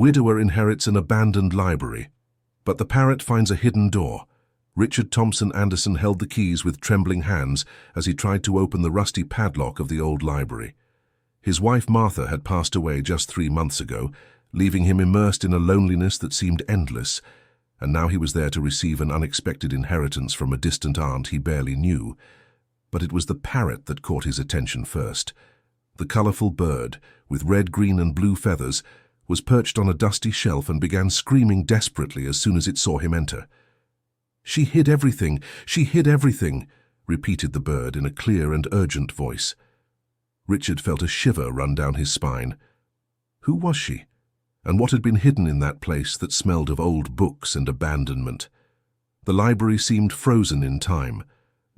Widower inherits an abandoned library, but the parrot finds a hidden door. Richard Thompson Anderson held the keys with trembling hands as he tried to open the rusty padlock of the old library. His wife Martha had passed away just 3 months ago, leaving him immersed in a loneliness that seemed endless, and now he was there to receive an unexpected inheritance from a distant aunt he barely knew. But it was the parrot that caught his attention first. The colorful bird, with red, green and blue feathers, was perched on a dusty shelf and began screaming desperately as soon as it saw him enter. "She hid everything! She hid everything!" repeated the bird in a clear and urgent voice. Richard felt a shiver run down his spine. Who was she? And what had been hidden in that place that smelled of old books and abandonment? The library seemed frozen in time.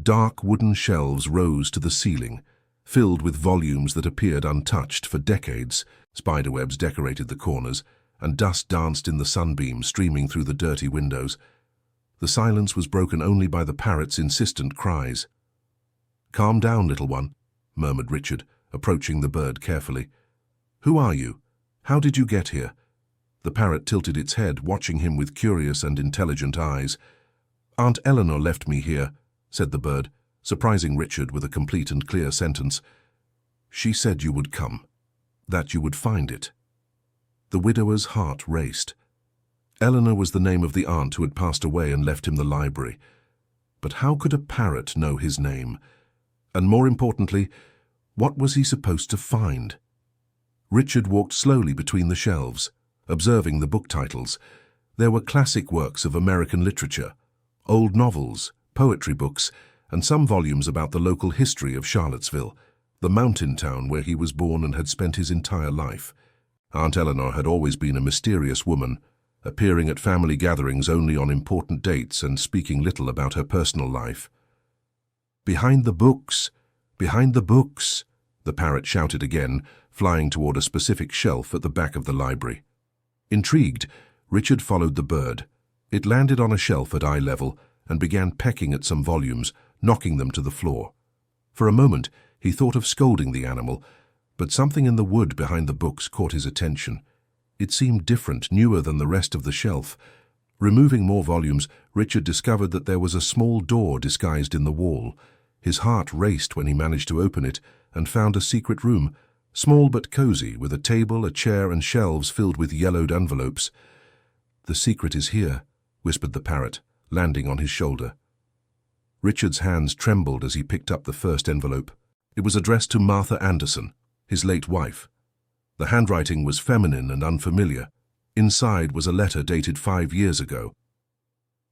Dark wooden shelves rose to the ceiling, filled with volumes that appeared untouched for decades. Spiderwebs decorated the corners, and dust danced in the sunbeams streaming through the dirty windows. The silence was broken only by the parrot's insistent cries. "Calm down, little one," murmured Richard, approaching the bird carefully. "Who are you? How did you get here?" The parrot tilted its head, watching him with curious and intelligent eyes. "Aunt Eleanor left me here," said the bird, surprising Richard with a complete and clear sentence. "She said you would come, that you would find it." The widower's heart raced. Eleanor was the name of the aunt who had passed away and left him the library. But how could a parrot know his name? And more importantly, what was he supposed to find? Richard walked slowly between the shelves, observing the book titles. There were classic works of American literature, old novels, poetry books, and some volumes about the local history of Charlottesville, the mountain town where he was born and had spent his entire life. Aunt Eleanor had always been a mysterious woman, appearing at family gatherings only on important dates and speaking little about her personal life. "Behind the books! Behind the books!" the parrot shouted again, flying toward a specific shelf at the back of the library. Intrigued, Richard followed the bird. It landed on a shelf at eye level and began pecking at some volumes, knocking them to the floor. For a moment, he thought of scolding the animal, but something in the wood behind the books caught his attention. It seemed different, newer than the rest of the shelf. Removing more volumes, Richard discovered that there was a small door disguised in the wall. His heart raced when he managed to open it and found a secret room, small but cozy, with a table, a chair, and shelves filled with yellowed envelopes. "The secret is here," whispered the parrot, landing on his shoulder. Richard's hands trembled as he picked up the first envelope. It was addressed to Martha Anderson, his late wife. The handwriting was feminine and unfamiliar. Inside was a letter dated 5 years ago.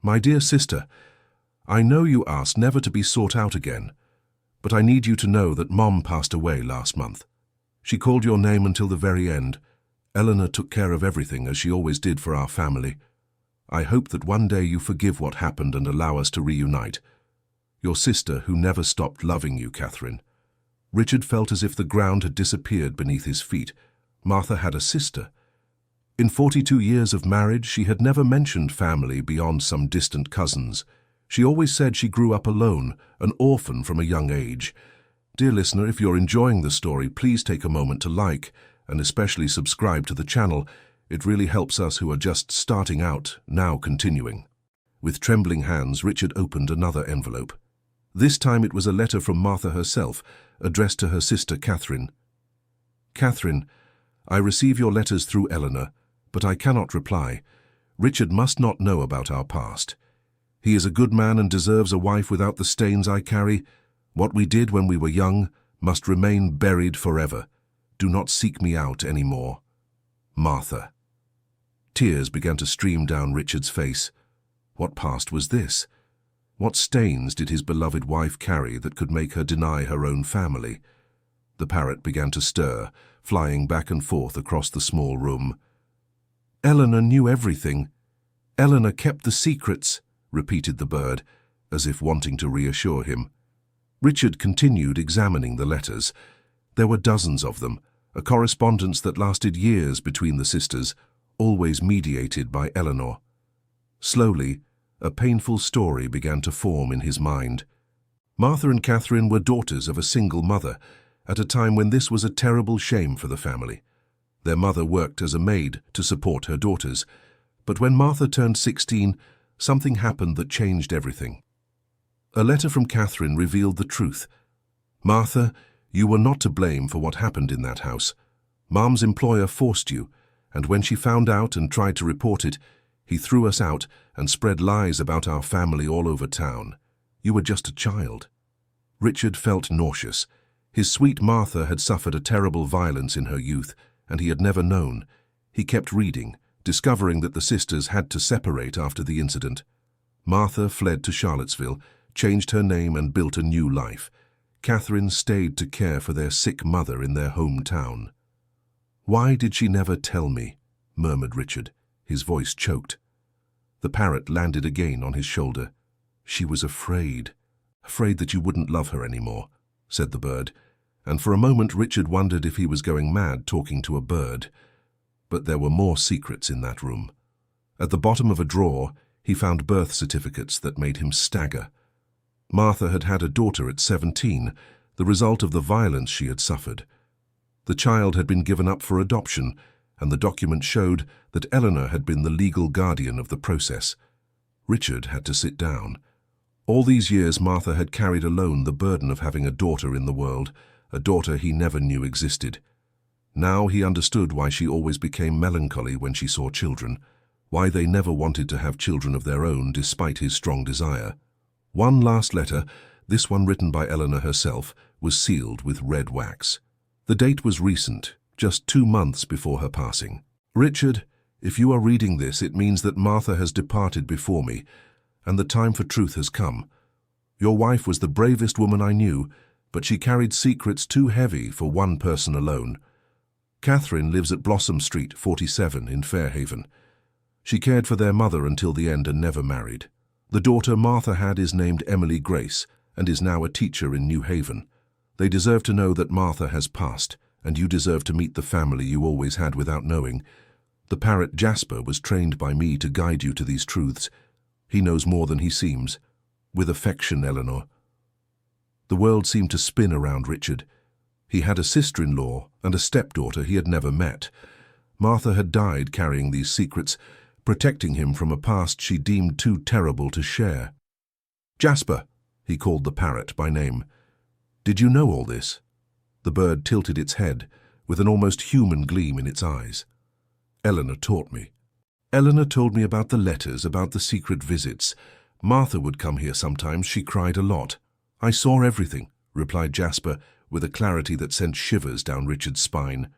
"My dear sister, I know you asked never to be sought out again, but I need you to know that Mom passed away last month. She called your name until the very end. Eleanor took care of everything, as she always did for our family. I hope that one day you forgive what happened and allow us to reunite. Your sister, who never stopped loving you, Catherine." Richard felt as if the ground had disappeared beneath his feet. Martha had a sister. In 42 years of marriage, she had never mentioned family beyond some distant cousins. She always said she grew up alone, an orphan from a young age. Dear listener, if you're enjoying the story, please take a moment to like and especially subscribe to the channel. It really helps us who are just starting out, now continuing. With trembling hands, Richard opened another envelope. This time it was a letter from Martha herself, addressed to her sister Catherine. "Catherine, I receive your letters through Eleanor, but I cannot reply. Richard must not know about our past. He is a good man and deserves a wife without the stains I carry. What we did when we were young must remain buried forever. Do not seek me out any more. Martha." Tears began to stream down Richard's face. What past was this? What stains did his beloved wife carry that could make her deny her own family? The parrot began to stir, flying back and forth across the small room. "Eleanor knew everything. Eleanor kept the secrets," repeated the bird, as if wanting to reassure him. Richard continued examining the letters. There were dozens of them, a correspondence that lasted years between the sisters, always mediated by Eleanor. Slowly, a painful story began to form in his mind. Martha and Catherine were daughters of a single mother, at a time when this was a terrible shame for the family. Their mother worked as a maid to support her daughters. But when Martha turned 16, something happened that changed everything. A letter from Catherine revealed the truth. "Martha, you were not to blame for what happened in that house. Mom's employer forced you, and when she found out and tried to report it, he threw us out and spread lies about our family all over town. You were just a child." Richard felt nauseous. His sweet Martha had suffered a terrible violence in her youth, and he had never known. He kept reading, discovering that the sisters had to separate after the incident. Martha fled to Charlottesville, changed her name and built a new life. Catherine stayed to care for their sick mother in their hometown. "Why did she never tell me?" murmured Richard. His voice choked. The parrot landed again on his shoulder. "She was afraid that you wouldn't love her anymore," said the bird, and for a moment Richard wondered if he was going mad talking to a bird. But there were more secrets in that room. At the bottom of a drawer, he found birth certificates that made him stagger. Martha had had a daughter at 17, the result of the violence she had suffered. The child had been given up for adoption, and the document showed that Eleanor had been the legal guardian of the process. Richard had to sit down. All these years Martha had carried alone the burden of having a daughter in the world, a daughter he never knew existed. Now he understood why she always became melancholy when she saw children, why they never wanted to have children of their own despite his strong desire. One last letter, this one written by Eleanor herself, was sealed with red wax. The date was recent, just 2 months before her passing. "Richard, if you are reading this, it means that Martha has departed before me, and the time for truth has come. Your wife was the bravest woman I knew, but she carried secrets too heavy for one person alone. Catherine lives at Blossom Street, 47, in Fairhaven. She cared for their mother until the end and never married. The daughter Martha had is named Emily Grace and is now a teacher in New Haven. They deserve to know that Martha has passed, and you deserve to meet the family you always had without knowing. The parrot Jasper was trained by me to guide you to these truths. He knows more than he seems. With affection, Eleanor." The world seemed to spin around Richard. He had a sister-in-law and a stepdaughter he had never met. Martha had died carrying these secrets, protecting him from a past she deemed too terrible to share. "Jasper," he called the parrot by name. "Did you know all this?" The bird tilted its head, with an almost human gleam in its eyes. "Eleanor taught me. Eleanor told me about the letters, about the secret visits. Martha would come here sometimes. She cried a lot. I saw everything," replied Jasper, with a clarity that sent shivers down Richard's spine.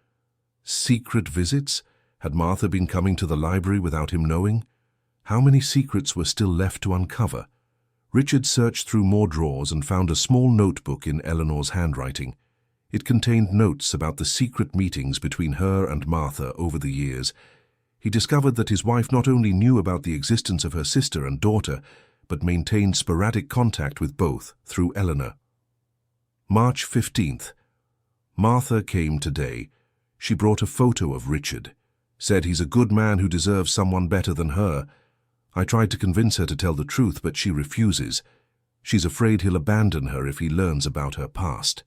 Secret visits? Had Martha been coming to the library without him knowing? How many secrets were still left to uncover? Richard searched through more drawers and found a small notebook in Eleanor's handwriting. It contained notes about the secret meetings between her and Martha over the years. He discovered that his wife not only knew about the existence of her sister and daughter, but maintained sporadic contact with both through Eleanor. March 15th. Martha came today. She brought a photo of Richard. Said he's a good man who deserves someone better than her. I tried to convince her to tell the truth, but she refuses. She's afraid he'll abandon her if he learns about her past.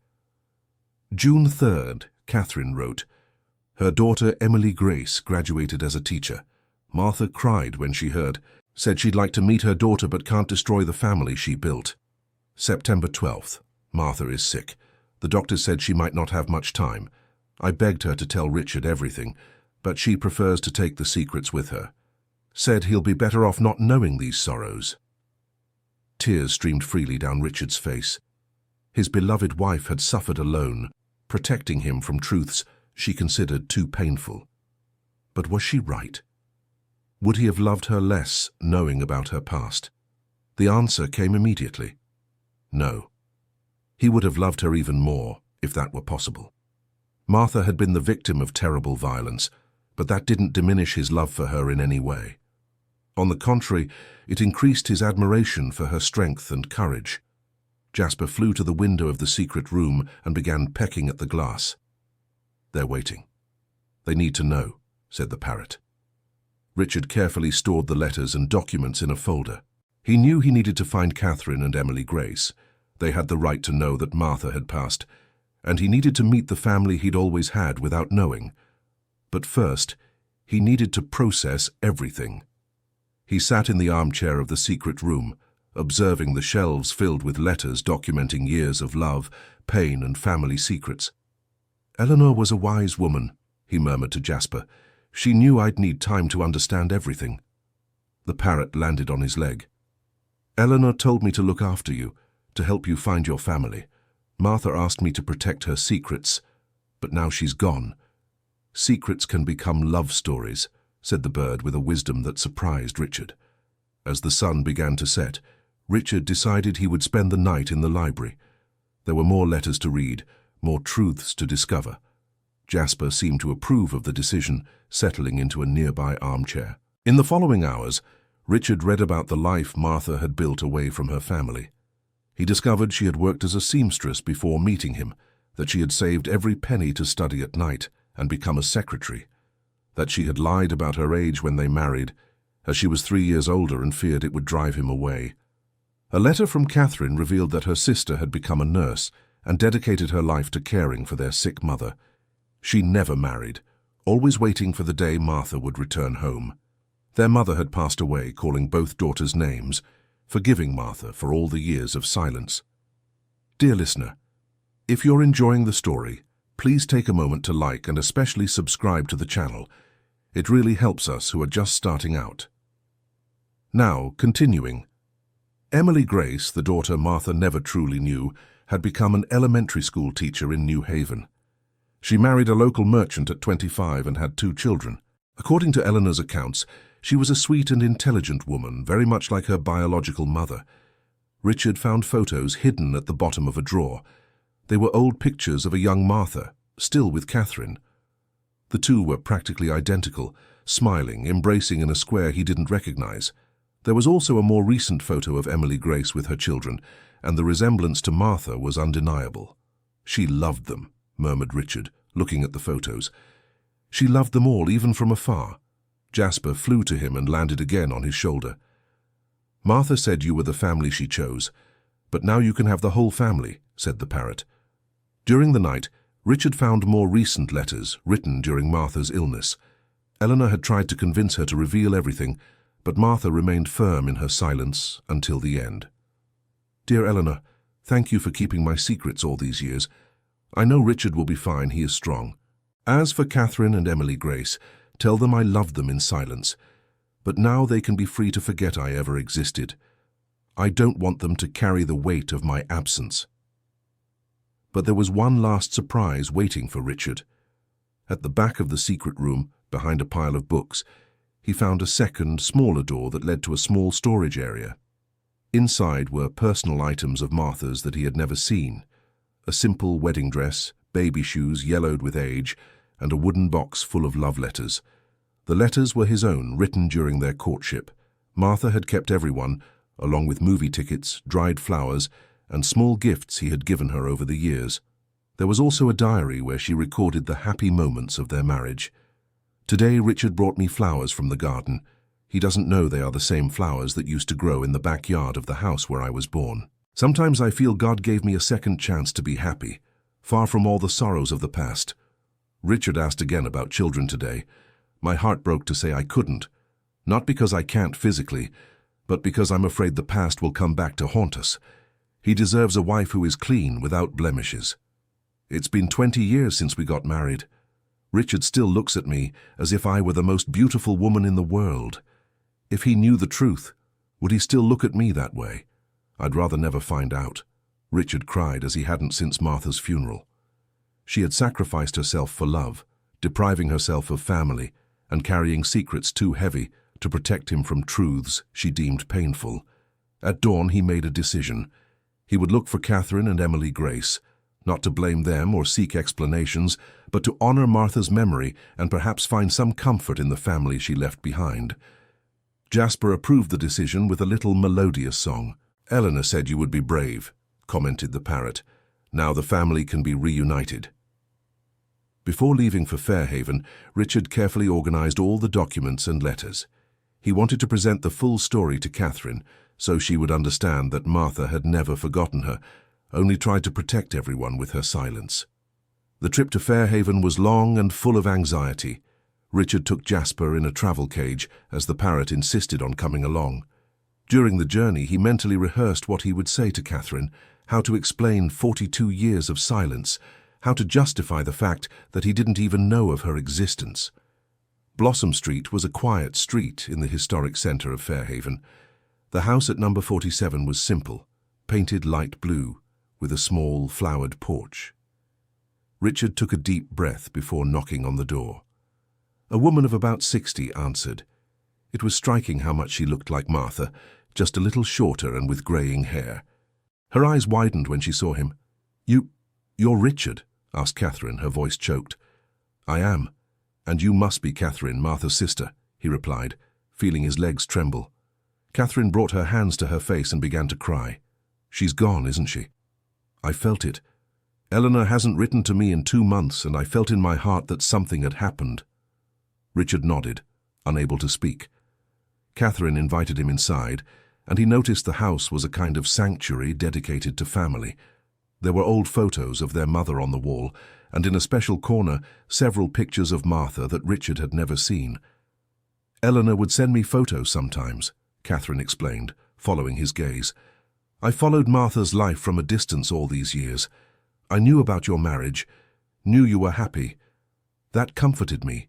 June 3rd, Catherine wrote. Her daughter Emily Grace graduated as a teacher. Martha cried when she heard. Said she'd like to meet her daughter but can't destroy the family she built. September 12th. Martha is sick. The doctor said she might not have much time. I begged her to tell Richard everything, but she prefers to take the secrets with her. Said he'll be better off not knowing these sorrows. Tears streamed freely down Richard's face. His beloved wife had suffered alone, protecting him from truths she considered too painful. But was she right? Would he have loved her less, knowing about her past? The answer came immediately. No. He would have loved her even more, if that were possible. Martha had been the victim of terrible violence, but that didn't diminish his love for her in any way. On the contrary, it increased his admiration for her strength and courage. Jasper flew to the window of the secret room and began pecking at the glass. They're waiting. They need to know, said the parrot. Richard carefully stored the letters and documents in a folder. He knew he needed to find Catherine and Emily Grace. They had the right to know that Martha had passed, and he needed to meet the family he'd always had without knowing. But first, he needed to process everything. He sat in the armchair of the secret room, observing the shelves filled with letters documenting years of love, pain, and family secrets. "Eleanor was a wise woman," he murmured to Jasper. "She knew I'd need time to understand everything." The parrot landed on his leg. "Eleanor told me to look after you, to help you find your family. Martha asked me to protect her secrets, but now she's gone. Secrets can become love stories," said the bird with a wisdom that surprised Richard. As the sun began to set, Richard decided he would spend the night in the library. There were more letters to read, more truths to discover. Jasper seemed to approve of the decision, settling into a nearby armchair. In the following hours, Richard read about the life Martha had built away from her family. He discovered she had worked as a seamstress before meeting him, that she had saved every penny to study at night and become a secretary, that she had lied about her age when they married, as she was 3 years older and feared it would drive him away. A letter from Catherine revealed that her sister had become a nurse and dedicated her life to caring for their sick mother. She never married, always waiting for the day Martha would return home. Their mother had passed away, calling both daughters names, forgiving Martha for all the years of silence. Dear listener, if you're enjoying the story, please take a moment to like and especially subscribe to the channel. It really helps us who are just starting out. Now, continuing. Emily Grace, the daughter Martha never truly knew, had become an elementary school teacher in New Haven. She married a local merchant at 25 and had 2 children. According to Eleanor's accounts, she was a sweet and intelligent woman, very much like her biological mother. Richard found photos hidden at the bottom of a drawer. They were old pictures of a young Martha, still with Catherine. The two were practically identical, smiling, embracing in a square he didn't recognize. There was also a more recent photo of Emily Grace with her children, and the resemblance to Martha was undeniable. "She loved them," murmured Richard, looking at the photos. "She loved them all, even from afar." Jasper flew to him and landed again on his shoulder. "Martha said you were the family she chose, but now you can have the whole family," said the parrot. During the night, Richard found more recent letters written during Martha's illness. Eleanor had tried to convince her to reveal everything, but Martha remained firm in her silence until the end. "Dear Eleanor, thank you for keeping my secrets all these years. I know Richard will be fine, he is strong. As for Catherine and Emily Grace, tell them I loved them in silence, but now they can be free to forget I ever existed. I don't want them to carry the weight of my absence." But there was one last surprise waiting for Richard. At the back of the secret room, behind a pile of books, he found a second, smaller door that led to a small storage area. Inside were personal items of Martha's that he had never seen. A simple wedding dress, baby shoes yellowed with age, and a wooden box full of love letters. The letters were his own, written during their courtship. Martha had kept everyone, along with movie tickets, dried flowers, and small gifts he had given her over the years. There was also a diary where she recorded the happy moments of their marriage. "Today Richard brought me flowers from the garden. He doesn't know they are the same flowers that used to grow in the backyard of the house where I was born. Sometimes I feel God gave me a second chance to be happy, far from all the sorrows of the past." Richard asked again about children today. "My heart broke to say I couldn't, not because I can't physically, but because I'm afraid the past will come back to haunt us. He deserves a wife who is clean, without blemishes. It's been 20 years since we got married. Richard still looks at me as if I were the most beautiful woman in the world. If he knew the truth, would he still look at me that way? I'd rather never find out." Richard cried as he hadn't since Martha's funeral. She had sacrificed herself for love, depriving herself of family and carrying secrets too heavy to protect him from truths she deemed painful. At dawn he made a decision. He would look for Catherine and Emily Grace, not to blame them or seek explanations, but to honor Martha's memory and perhaps find some comfort in the family she left behind. Jasper approved the decision with a little melodious song. "Eleanor said you would be brave," commented the parrot. "Now the family can be reunited." Before leaving for Fairhaven, Richard carefully organized all the documents and letters. He wanted to present the full story to Catherine, so she would understand that Martha had never forgotten her, only tried to protect everyone with her silence. The trip to Fairhaven was long and full of anxiety. Richard took Jasper in a travel cage as the parrot insisted on coming along. During the journey, he mentally rehearsed what he would say to Catherine, how to explain 42 years of silence, how to justify the fact that he didn't even know of her existence. Blossom Street was a quiet street in the historic centre of Fairhaven. The house at number 47 was simple, painted light blue, with a small flowered porch. Richard took a deep breath before knocking on the door. A woman of about 60 answered. It was striking how much she looked like Martha, just a little shorter and with greying hair. Her eyes widened when she saw him. You're Richard?" asked Catherine, her voice choked. "I am, and you must be Catherine, Martha's sister," he replied, feeling his legs tremble. Catherine brought her hands to her face and began to cry. "She's gone, isn't she?" "I felt it. Eleanor hasn't written to me in 2 months, and I felt in my heart that something had happened." Richard nodded, unable to speak. Catherine invited him inside, and he noticed the house was a kind of sanctuary dedicated to family. There were old photos of their mother on the wall, and in a special corner, several pictures of Martha that Richard had never seen. "Eleanor would send me photos sometimes," Catherine explained, following his gaze. "I followed Martha's life from a distance all these years. I knew about your marriage, knew you were happy. That comforted me,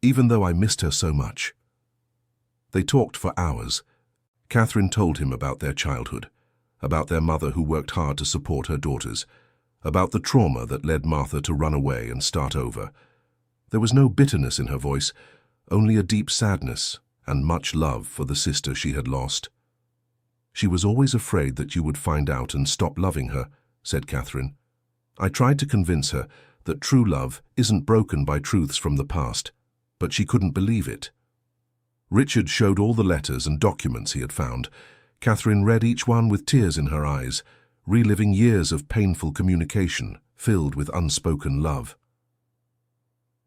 even though I missed her so much." They talked for hours. Catherine told him about their childhood, about their mother who worked hard to support her daughters, about the trauma that led Martha to run away and start over. There was no bitterness in her voice, only a deep sadness and much love for the sister she had lost. "She was always afraid that you would find out and stop loving her," said Catherine. "I tried to convince her that true love isn't broken by truths from the past, but she couldn't believe it." Richard showed all the letters and documents he had found. Catherine read each one with tears in her eyes, reliving years of painful communication filled with unspoken love.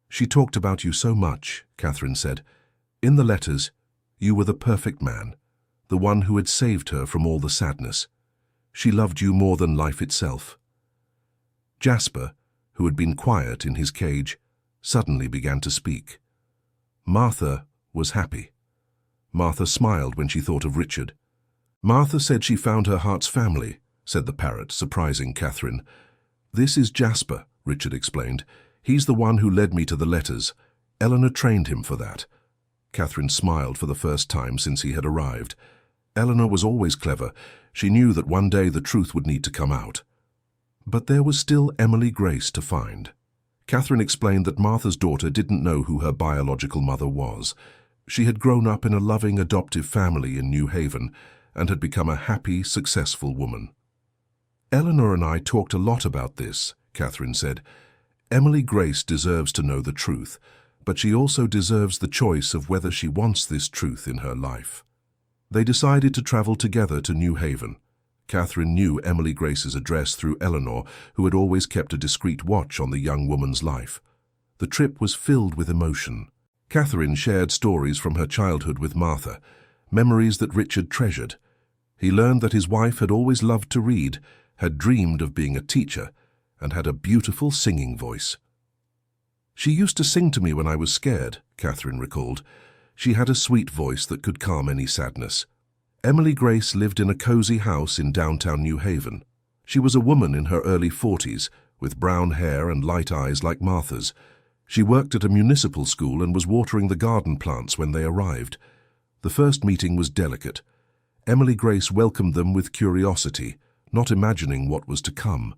"She talked about you so much," Catherine said. "In the letters, you were the perfect man, the one who had saved her from all the sadness. She loved you more than life itself." Jasper, who had been quiet in his cage, suddenly began to speak. Martha was happy. Martha smiled when she thought of Richard. "Martha said she found her heart's family," said the parrot, surprising Catherine. "This is Jasper," Richard explained. "He's the one who led me to the letters. Eleanor trained him for that." Catherine smiled for the first time since he had arrived. Eleanor was always clever. She knew that one day the truth would need to come out. But there was still Emily Grace to find. Catherine explained that Martha's daughter didn't know who her biological mother was. She had grown up in a loving adoptive family in New Haven and had become a happy, successful woman. "Eleanor and I talked a lot about this," Catherine said. "Emily Grace deserves to know the truth, but she also deserves the choice of whether she wants this truth in her life." They decided to travel together to New Haven. Catherine knew Emily Grace's address through Eleanor, who had always kept a discreet watch on the young woman's life. The trip was filled with emotion. Catherine shared stories from her childhood with Martha, memories that Richard treasured. He learned that his wife had always loved to read, had dreamed of being a teacher, and had a beautiful singing voice. "She used to sing to me when I was scared," Catherine recalled. She had a sweet voice that could calm any sadness. Emily Grace lived in a cozy house in downtown New Haven. She was a woman in her early 40s, with brown hair and light eyes like Martha's. She worked at a municipal school and was watering the garden plants when they arrived. The first meeting was delicate. Emily Grace welcomed them with curiosity, not imagining what was to come.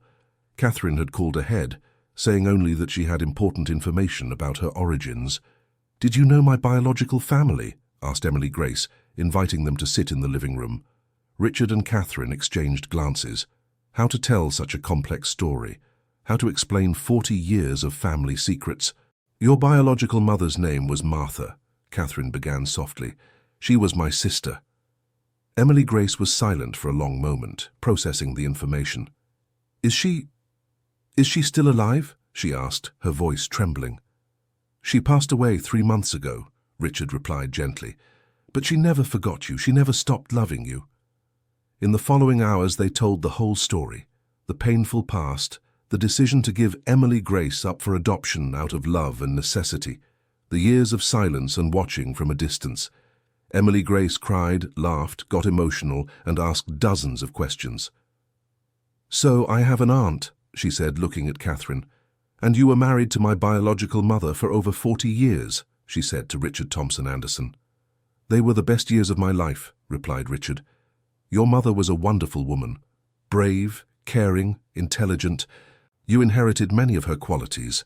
Catherine had called ahead, saying only that she had important information about her origins. "Did you know my biological family?" asked Emily Grace, inviting them to sit in the living room. Richard and Catherine exchanged glances. How to tell such a complex story? How to explain 40 years of family secrets? "Your biological mother's name was Martha," Catherine began softly. "She was my sister." Emily Grace was silent for a long moment, processing the information. Is she still alive?" she asked, her voice trembling. "She passed away 3 months ago," Richard replied gently. "But she never forgot you. She never stopped loving you." In the following hours they told the whole story, the painful past, the decision to give Emily Grace up for adoption out of love and necessity, The years of silence and watching from a distance. Emily Grace cried, laughed, got emotional, and asked dozens of questions. "So I have an aunt," she said, looking at Catherine. "And you were married to my biological mother for over 40 years, she said to Richard Thompson Anderson. "They were the best years of my life," replied Richard. "Your mother was a wonderful woman. Brave, caring, intelligent. You inherited many of her qualities."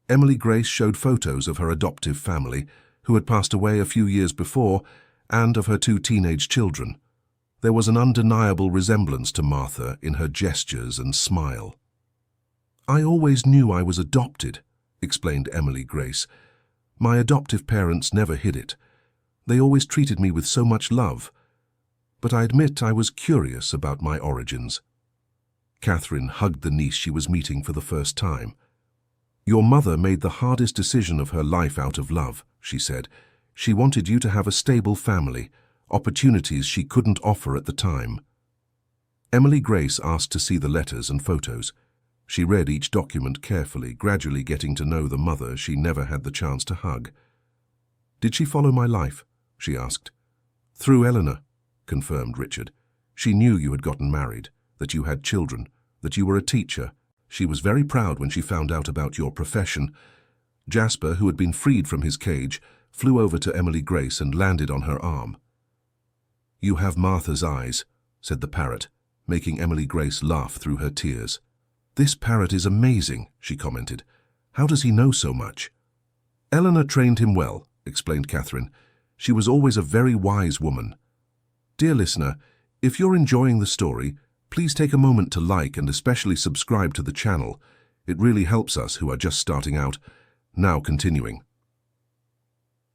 Emily Grace showed photos of her adoptive family, who had passed away a few years before, and of her 2 teenage children. There was an undeniable resemblance to Martha in her gestures and smile. "I always knew I was adopted," explained Emily Grace. "My adoptive parents never hid it. They always treated me with so much love. But I admit I was curious about my origins." Catherine hugged the niece she was meeting for the first time. "Your mother made the hardest decision of her life out of love," she said. "She wanted you to have a stable family, opportunities she couldn't offer at the time." Emily Grace asked to see the letters and photos. She read each document carefully, gradually getting to know the mother she never had the chance to hug. "Did she follow my life?" she asked. "Through Eleanor," confirmed Richard. "She knew you had gotten married, that you had children, that you were a teacher. She was very proud when she found out about your profession." Jasper, who had been freed from his cage, flew over to Emily Grace and landed on her arm. "You have Martha's eyes," said the parrot, making Emily Grace laugh through her tears. "This parrot is amazing," she commented. "How does he know so much?" "Eleanor trained him well," explained Catherine. "She was always a very wise woman." Dear listener, if you're enjoying the story, please take a moment to like and especially subscribe to the channel. It really helps us who are just starting out. Now continuing.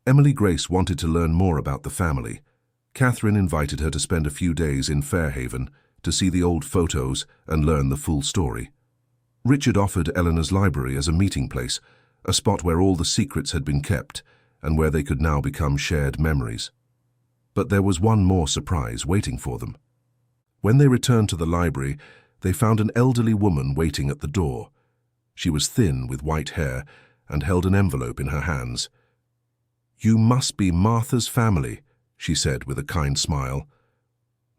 Emily Grace wanted to learn more about the family. Catherine invited her to spend a few days in Fairhaven to see the old photos and learn the full story. Richard offered Eleanor's library as a meeting place, a spot where all the secrets had been kept and where they could now become shared memories. But there was one more surprise waiting for them. When they returned to the library, they found an elderly woman waiting at the door. She was thin with white hair and held an envelope in her hands. "You must be Martha's family," she said with a kind smile.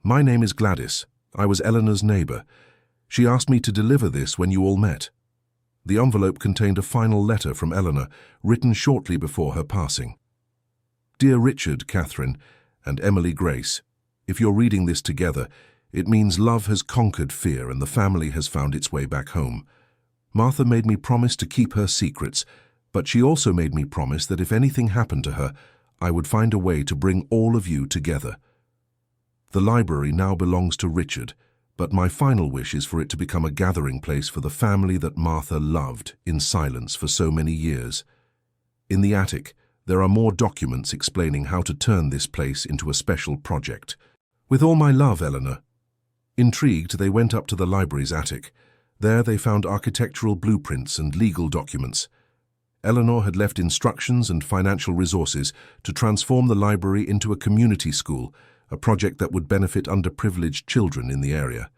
"My name is Gladys. I was Eleanor's neighbor. She asked me to deliver this when you all met." The envelope contained a final letter from Eleanor, written shortly before her passing. "Dear Richard, Catherine, and Emily Grace, if you're reading this together, it means love has conquered fear and the family has found its way back home. Martha made me promise to keep her secrets, but she also made me promise that if anything happened to her, I would find a way to bring all of you together. The library now belongs to Richard, but my final wish is for it to become a gathering place for the family that Martha loved in silence for so many years. In the attic, there are more documents explaining how to turn this place into a special project. With all my love, Eleanor." Intrigued, they went up to the library's attic. There they found architectural blueprints and legal documents. Eleanor had left instructions and financial resources to transform the library into a community school, a project that would benefit underprivileged children in the area.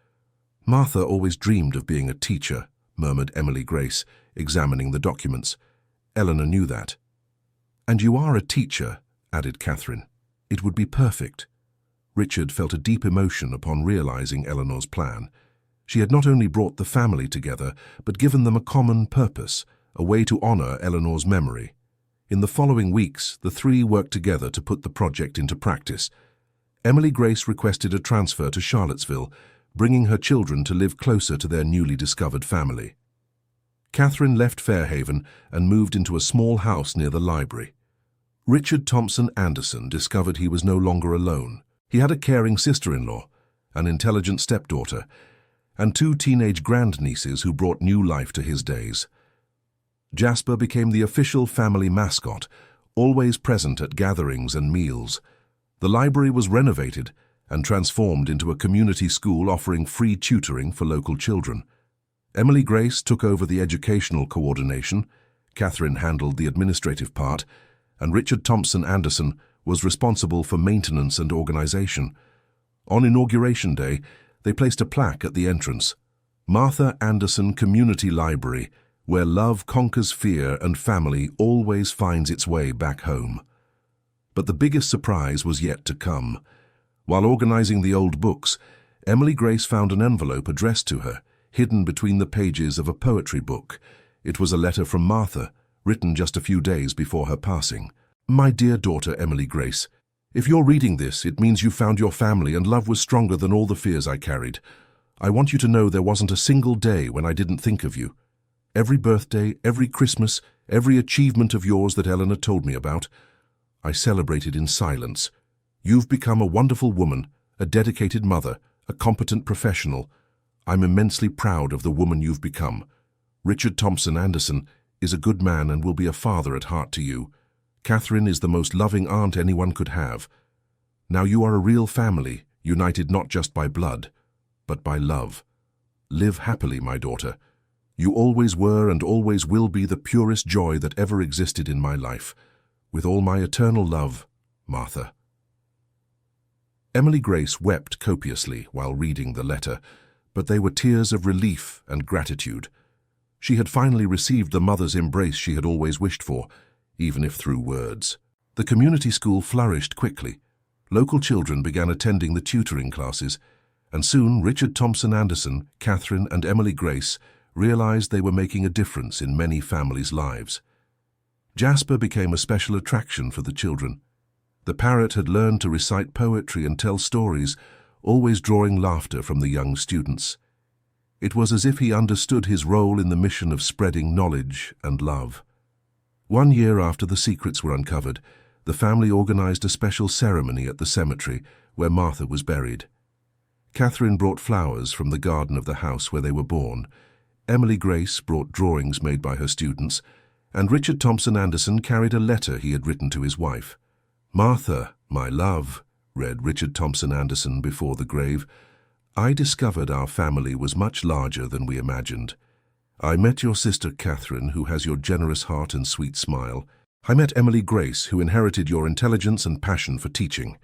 "Martha always dreamed of being a teacher," murmured Emily Grace, examining the documents. Eleanor knew that. "And you are a teacher," added Catherine. "It would be perfect." Richard felt a deep emotion upon realizing Eleanor's plan. She had not only brought the family together, but given them a common purpose, a way to honor Eleanor's memory. In the following weeks, the three worked together to put the project into practice. Emily Grace requested a transfer to Charlottesville, bringing her children to live closer to their newly discovered family. Catherine left Fairhaven and moved into a small house near the library. Richard Thompson Anderson discovered he was no longer alone. He had a caring sister-in-law, an intelligent stepdaughter, and 2 teenage grandnieces who brought new life to his days. Jasper became the official family mascot, always present at gatherings and meals. The library was renovated and transformed into a community school offering free tutoring for local children. Emily Grace took over the educational coordination, Catherine handled the administrative part, and Richard Thompson Anderson was responsible for maintenance and organization. On Inauguration Day, they placed a plaque at the entrance, "Martha Anderson Community Library, where love conquers fear and family always finds its way back home. But the biggest surprise was yet to come. While organizing the old books, Emily Grace found an envelope addressed to her, hidden between the pages of a poetry book. It was a letter from Martha, written just a few days before her passing. "My dear daughter Emily Grace, if you're reading this, it means you found your family and love was stronger than all the fears I carried. I want you to know there wasn't a single day when I didn't think of you. Every birthday, every Christmas, every achievement of yours that Eleanor told me about, I celebrated in silence. You've become a wonderful woman, a dedicated mother, a competent professional. I'm immensely proud of the woman you've become. Richard Thompson Anderson is a good man and will be a father at heart to you. Catherine is the most loving aunt anyone could have. Now you are a real family, united not just by blood, but by love. Live happily, my daughter. You always were and always will be the purest joy that ever existed in my life. With all my eternal love, Martha." Emily Grace wept copiously while reading the letter, but they were tears of relief and gratitude. She had finally received the mother's embrace she had always wished for, even if through words. The community school flourished quickly. Local children began attending the tutoring classes, and soon Richard Thompson Anderson, Catherine, and Emily Grace realized they were making a difference in many families' lives. Jasper became a special attraction for the children. The parrot had learned to recite poetry and tell stories, always drawing laughter from the young students. It was as if he understood his role in the mission of spreading knowledge and love. 1 year after the secrets were uncovered, the family organized a special ceremony at the cemetery where Martha was buried. Catherine brought flowers from the garden of the house where they were born. Emily Grace brought drawings made by her students, and Richard Thompson Anderson carried a letter he had written to his wife. "Martha, my love," read Richard Thompson Anderson before the grave, "I discovered our family was much larger than we imagined. I met your sister Catherine, who has your generous heart and sweet smile. I met Emily Grace, who inherited your intelligence and passion for teaching.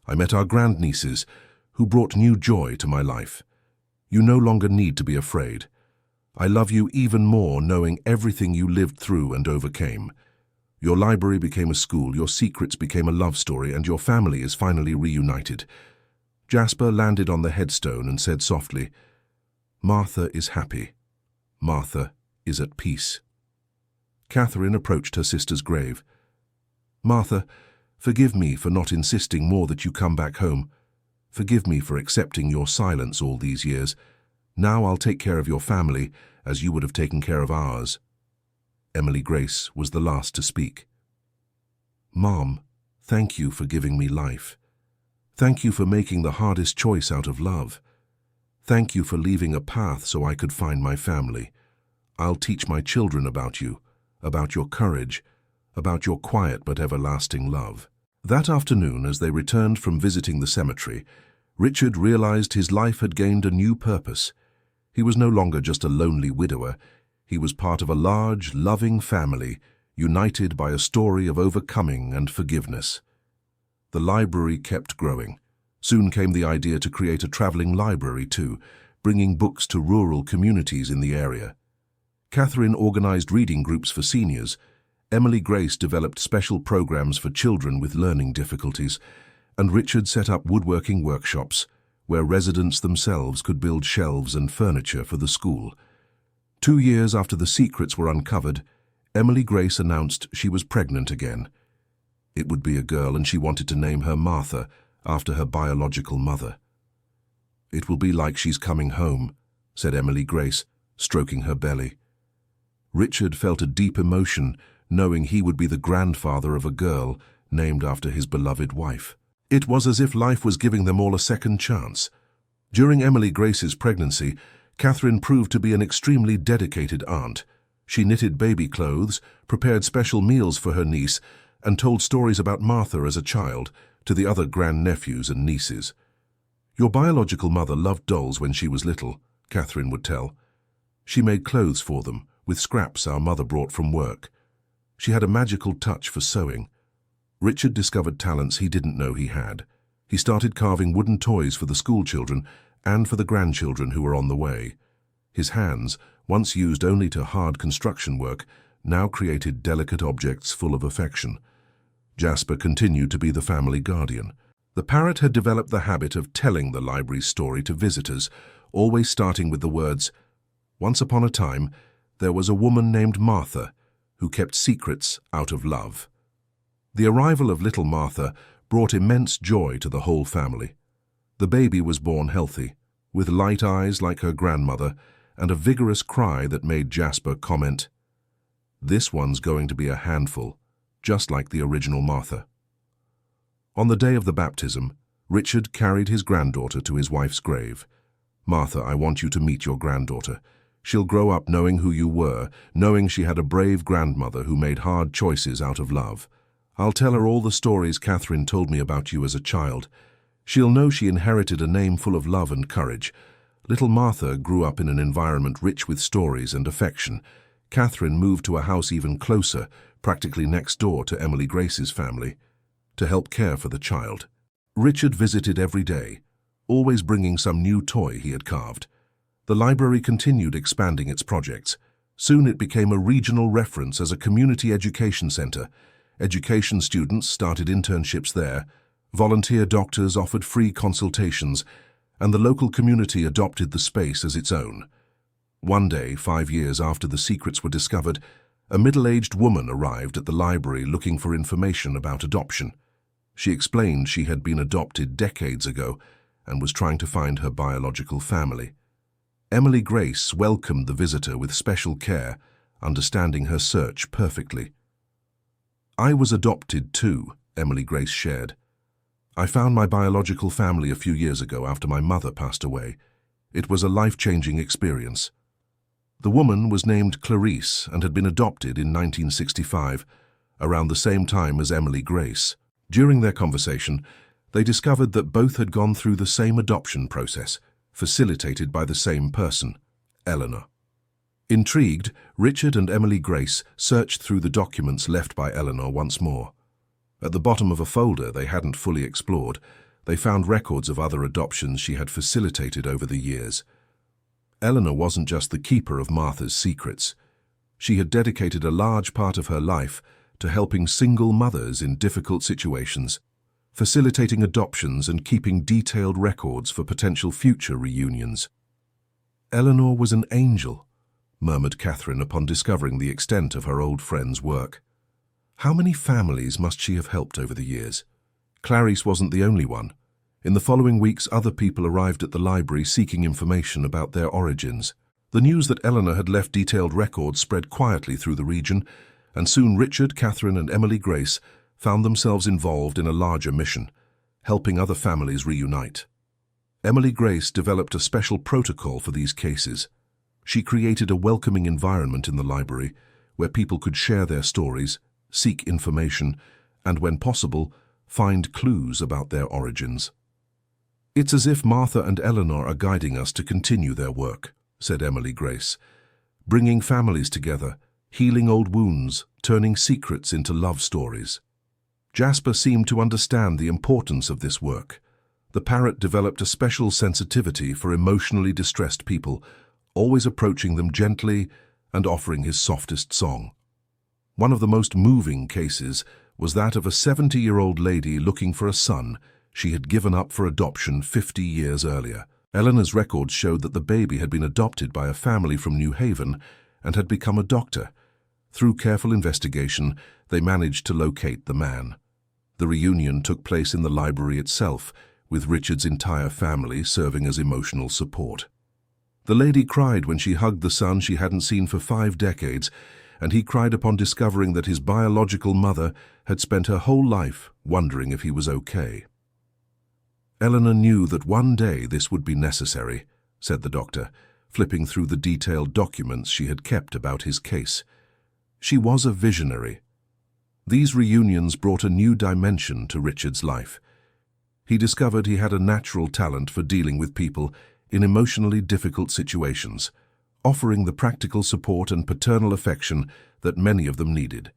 I met our grandnieces, who brought new joy to my life. You no longer need to be afraid. I love you even more knowing everything you lived through and overcame. Your library became a school, your secrets became a love story, and your family is finally reunited." Jasper landed on the headstone and said softly, "Martha is happy. Martha is at peace." Catherine approached her sister's grave. "Martha, forgive me for not insisting more that you come back home. Forgive me for accepting your silence all these years. Now I'll take care of your family as you would have taken care of ours." Emily Grace was the last to speak. "Mom, thank you for giving me life. Thank you for making the hardest choice out of love. Thank you for leaving a path so I could find my family. I'll teach my children about you, about your courage, about your quiet but everlasting love." That afternoon, as they returned from visiting the cemetery, Richard realized his life had gained a new purpose. He was no longer just a lonely widower. He was part of a large, loving family, united by a story of overcoming and forgiveness. The library kept growing. Soon came the idea to create a traveling library too, bringing books to rural communities in the area. Catherine organized reading groups for seniors. Emily Grace developed special programs for children with learning difficulties, and Richard set up woodworking workshops, where residents themselves could build shelves and furniture for the school. 2 years after the secrets were uncovered, Emily Grace announced she was pregnant again. It would be a girl, and she wanted to name her Martha, after her biological mother. "It will be like she's coming home," said Emily Grace, stroking her belly. Richard felt a deep emotion, knowing he would be the grandfather of a girl named after his beloved wife. It was as if life was giving them all a second chance. During Emily Grace's pregnancy, Catherine proved to be an extremely dedicated aunt. She knitted baby clothes, prepared special meals for her niece, and told stories about Martha as a child to the other grandnephews and nieces. "Your biological mother loved dolls when she was little," Catherine would tell. "She made clothes for them, with scraps our mother brought from work. She had a magical touch for sewing." Richard discovered talents he didn't know he had. He started carving wooden toys for the school children and for the grandchildren who were on the way. His hands, once used only to hard construction work, now created delicate objects full of affection. Jasper continued to be the family guardian. The parrot had developed the habit of telling the library's story to visitors, always starting with the words, "Once upon a time, there was a woman named Martha who kept secrets out of love." The arrival of little Martha brought immense joy to the whole family. The baby was born healthy, with light eyes like her grandmother and a vigorous cry that made Jasper comment, "This one's going to be a handful, just like the original Martha." On the day of the baptism, Richard carried his granddaughter to his wife's grave. "Martha, I want you to meet your granddaughter. She'll grow up knowing who you were, knowing she had a brave grandmother who made hard choices out of love. I'll tell her all the stories Catherine told me about you as a child. She'll know she inherited a name full of love and courage." Little Martha grew up in an environment rich with stories and affection. Catherine moved to a house even closer, practically next door to Emily Grace's family, to help care for the child. Richard visited every day, always bringing some new toy he had carved. The library continued expanding its projects. Soon it became a regional reference as a community education center. Education students started internships there, volunteer doctors offered free consultations, and the local community adopted the space as its own. One day, 5 years after the secrets were discovered, a middle-aged woman arrived at the library looking for information about adoption. She explained she had been adopted decades ago and was trying to find her biological family. Emily Grace welcomed the visitor with special care, understanding her search perfectly. "I was adopted too," Emily Grace shared. "I found my biological family a few years ago after my mother passed away. It was a life-changing experience." The woman was named Clarice and had been adopted in 1965, around the same time as Emily Grace. During their conversation, they discovered that both had gone through the same adoption process, facilitated by the same person, Eleanor. Intrigued, Richard and Emily Grace searched through the documents left by Eleanor once more. At the bottom of a folder they hadn't fully explored, they found records of other adoptions she had facilitated over the years. Eleanor wasn't just the keeper of Martha's secrets. She had dedicated a large part of her life to helping single mothers in difficult situations, facilitating adoptions and keeping detailed records for potential future reunions. "Eleanor was an angel," murmured Catherine upon discovering the extent of her old friend's work. How many families must she have helped over the years? Clarice wasn't the only one. In the following weeks, other people arrived at the library seeking information about their origins. The news that Eleanor had left detailed records spread quietly through the region, and soon Richard, Catherine, and Emily Grace found themselves involved in a larger mission, helping other families reunite. Emily Grace developed a special protocol for these cases. She created a welcoming environment in the library where people could share their stories, seek information, and, when possible, find clues about their origins. "It's as if Martha and Eleanor are guiding us to continue their work," said Emily Grace, "bringing families together, healing old wounds, turning secrets into love stories." Jasper seemed to understand the importance of this work. The parrot developed a special sensitivity for emotionally distressed people, always approaching them gently and offering his softest song. One of the most moving cases was that of a 70-year-old lady looking for a son she had given up for adoption 50 years earlier. Eleanor's records showed that the baby had been adopted by a family from New Haven and had become a doctor. Through careful investigation, they managed to locate the man. The reunion took place in the library itself, with Richard's entire family serving as emotional support. The lady cried when she hugged the son she hadn't seen for 5 decades, and he cried upon discovering that his biological mother had spent her whole life wondering if he was okay. "Eleanor knew that one day this would be necessary," said the doctor, flipping through the detailed documents she had kept about his case. She was a visionary. These reunions brought a new dimension to Richard's life. He discovered he had a natural talent for dealing with people in emotionally difficult situations, offering the practical support and paternal affection that many of them needed.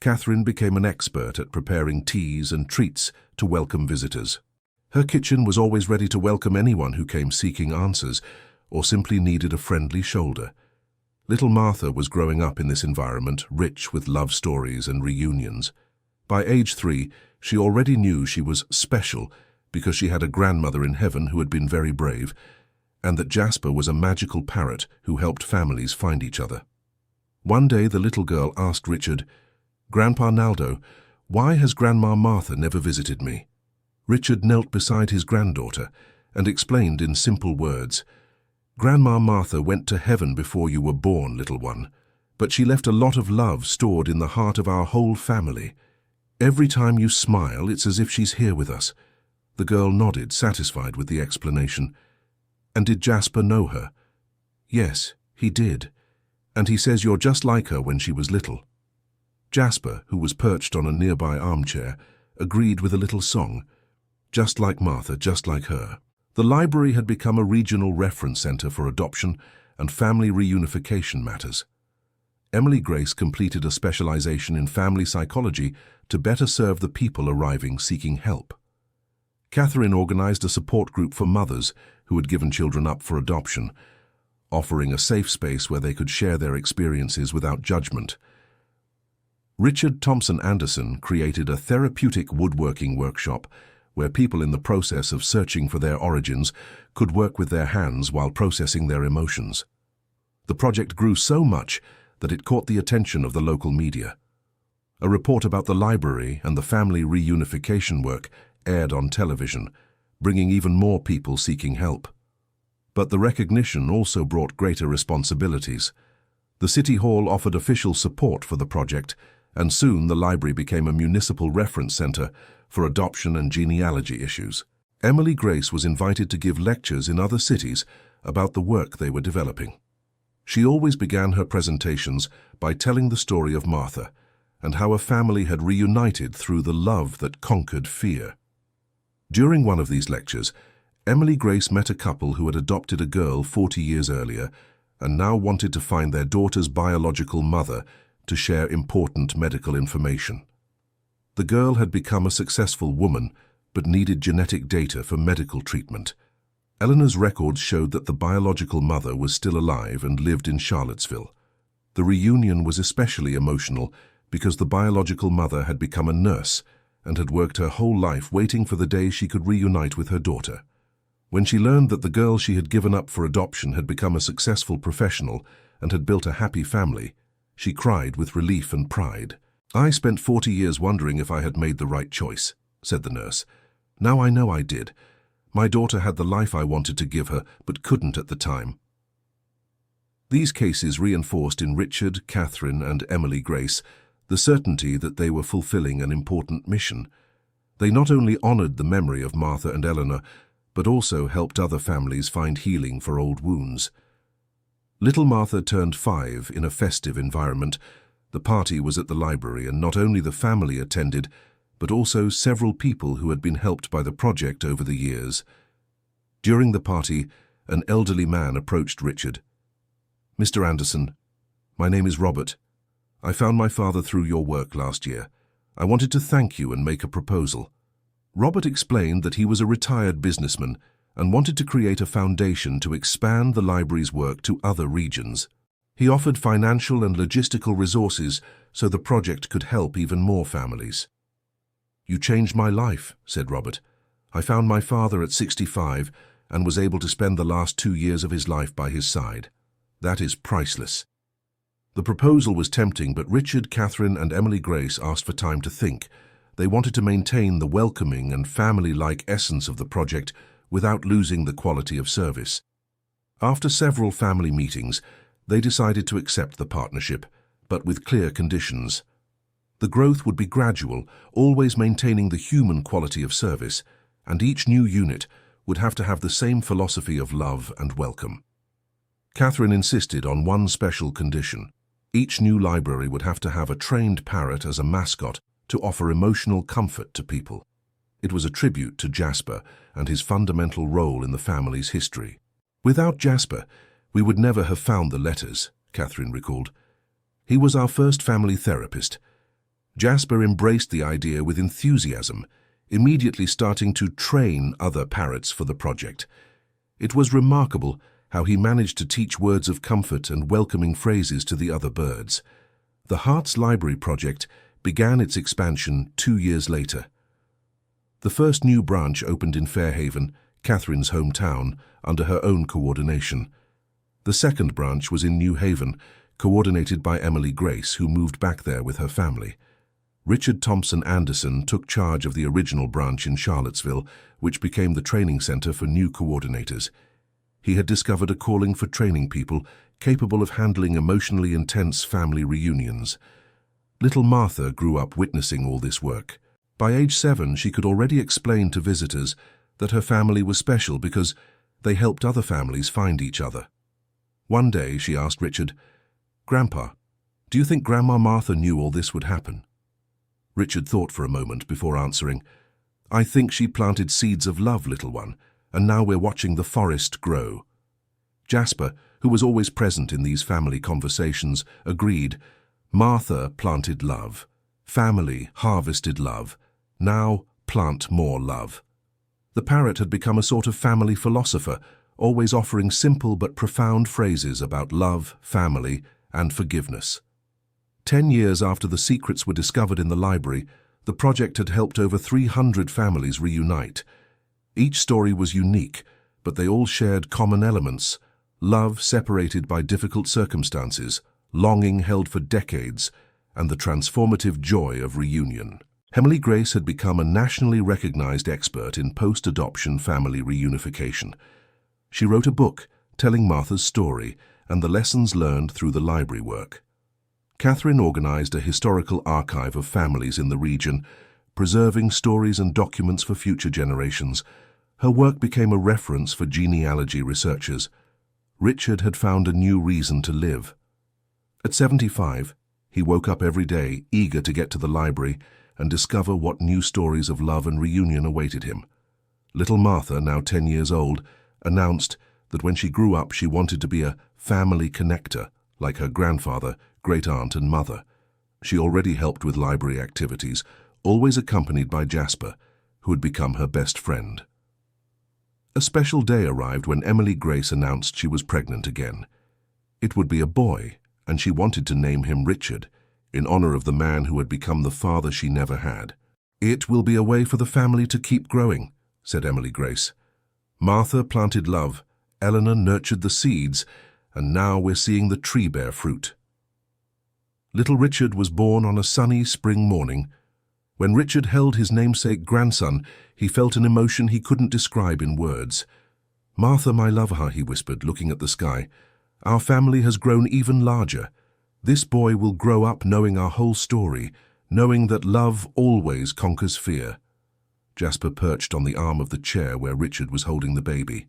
Catherine became an expert at preparing teas and treats to welcome visitors. Her kitchen was always ready to welcome anyone who came seeking answers, or simply needed a friendly shoulder. Little Martha was growing up in this environment, rich with love stories and reunions. By age 3, she already knew she was special because she had a grandmother in heaven who had been very brave, and that Jasper was a magical parrot who helped families find each other. One day the little girl asked Richard, "Grandpa Naldo, why has Grandma Martha never visited me?" Richard knelt beside his granddaughter and explained in simple words, "Grandma Martha went to heaven before you were born, little one, but she left a lot of love stored in the heart of our whole family. Every time you smile, it's as if she's here with us." The girl nodded, satisfied with the explanation. "And did Jasper know her?" "Yes, he did. And he says you're just like her when she was little." Jasper, who was perched on a nearby armchair, agreed with a little song. Just like Martha, just like her. The library had become a regional reference center for adoption and family reunification matters. Emily Grace completed a specialization in family psychology to better serve the people arriving seeking help. Catherine organized a support group for mothers who had given children up for adoption, offering a safe space where they could share their experiences without judgment. Richard Thompson Anderson created a therapeutic woodworking workshop where people in the process of searching for their origins could work with their hands while processing their emotions. The project grew so much that it caught the attention of the local media. A report about the library and the family reunification work aired on television, bringing even more people seeking help. But the recognition also brought greater responsibilities. The City Hall offered official support for the project, and soon the library became a municipal reference center for adoption and genealogy issues. Emily Grace was invited to give lectures in other cities about the work they were developing. She always began her presentations by telling the story of Martha and how a family had reunited through the love that conquered fear. During one of these lectures, Emily Grace met a couple who had adopted a girl 40 years earlier and now wanted to find their daughter's biological mother to share important medical information. The girl had become a successful woman, but needed genetic data for medical treatment. Eleanor's records showed that the biological mother was still alive and lived in Charlottesville. The reunion was especially emotional because the biological mother had become a nurse and had worked her whole life waiting for the day she could reunite with her daughter. When she learned that the girl she had given up for adoption had become a successful professional and had built a happy family, she cried with relief and pride. "I spent 40 years wondering if I had made the right choice," said the nurse. "Now I know I did. My daughter had the life I wanted to give her, but couldn't at the time." These cases reinforced in Richard, Catherine, and Emily Grace the certainty that they were fulfilling an important mission. They not only honored the memory of Martha and Eleanor, but also helped other families find healing for old wounds. Little Martha turned 5 in a festive environment. The party was at the library, and not only the family attended, but also several people who had been helped by the project over the years. During the party, an elderly man approached Richard. "Mr. Anderson, my name is Robert. I found my father through your work last year. I wanted to thank you and make a proposal." Robert explained that he was a retired businessman and wanted to create a foundation to expand the library's work to other regions. He offered financial and logistical resources so the project could help even more families. "You changed my life," said Robert. "I found my father at 65 and was able to spend the last 2 years of his life by his side. That is priceless." The proposal was tempting, but Richard, Catherine, and Emily Grace asked for time to think. They wanted to maintain the welcoming and family-like essence of the project without losing the quality of service. After several family meetings, they decided to accept the partnership, but with clear conditions. The growth would be gradual, always maintaining the human quality of service, and each new unit would have to have the same philosophy of love and welcome. Catherine insisted on one special condition. Each new library would have to have a trained parrot as a mascot to offer emotional comfort to people. It was a tribute to Jasper and his fundamental role in the family's history. "Without Jasper, we would never have found the letters," Catherine recalled. "He was our first family therapist. Jasper embraced the idea with enthusiasm, immediately starting to train other parrots for the project. It was remarkable how he managed to teach words of comfort and welcoming phrases to the other birds. The Hearts Library project began its expansion 2 years later. The first new branch opened in Fairhaven, Catherine's hometown, under her own coordination. The second branch was in New Haven, coordinated by Emily Grace, who moved back there with her family. Richard Thompson Anderson took charge of the original branch in Charlottesville, which became the training center for new coordinators. He had discovered a calling for training people capable of handling emotionally intense family reunions. Little Martha grew up witnessing all this work. By age 7, she could already explain to visitors that her family was special because they helped other families find each other. One day, she asked Richard, "Grandpa, do you think Grandma Martha knew all this would happen?" Richard thought for a moment before answering, "I think she planted seeds of love, little one, and now we're watching the forest grow." Jasper, who was always present in these family conversations, agreed. Martha planted love. Family harvested love. Now plant more love. The parrot had become a sort of family philosopher, always offering simple but profound phrases about love, family, and forgiveness. 10 years after the secrets were discovered in the library, the project had helped over 300 families reunite. Each story was unique, but they all shared common elements: love separated by difficult circumstances, longing held for decades, and the transformative joy of reunion. Emily Grace had become a nationally recognized expert in post-adoption family reunification. She wrote a book telling Martha's story and the lessons learned through the library work. Catherine organized a historical archive of families in the region, preserving stories and documents for future generations. Her work became a reference for genealogy researchers. Richard had found a new reason to live. At 75, he woke up every day, eager to get to the library and discover what new stories of love and reunion awaited him. Little Martha, now 10 years old, announced that when she grew up she wanted to be a family connector, like her grandfather, great-aunt and mother. She already helped with library activities, always accompanied by Jasper, who had become her best friend. A special day arrived when Emily Grace announced she was pregnant again. It would be a boy, and she wanted to name him Richard, in honor of the man who had become the father she never had. "It will be a way for the family to keep growing," said Emily Grace. "Martha planted love, Eleanor nurtured the seeds, and now we're seeing the tree bear fruit." Little Richard was born on a sunny spring morning. When Richard held his namesake grandson, he felt an emotion he couldn't describe in words. "Martha, my lover," he whispered, looking at the sky, "our family has grown even larger. This boy will grow up knowing our whole story, knowing that love always conquers fear." Jasper perched on the arm of the chair where Richard was holding the baby.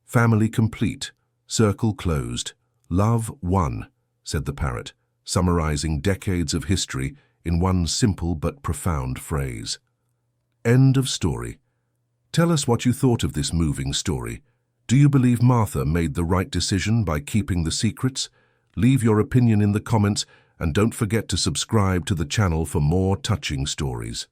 "Family complete, circle closed, love won," said the parrot, summarizing decades of history in one simple but profound phrase. End of story. Tell us what you thought of this moving story. Do you believe Martha made the right decision by keeping the secrets? Leave your opinion in the comments and don't forget to subscribe to the channel for more touching stories.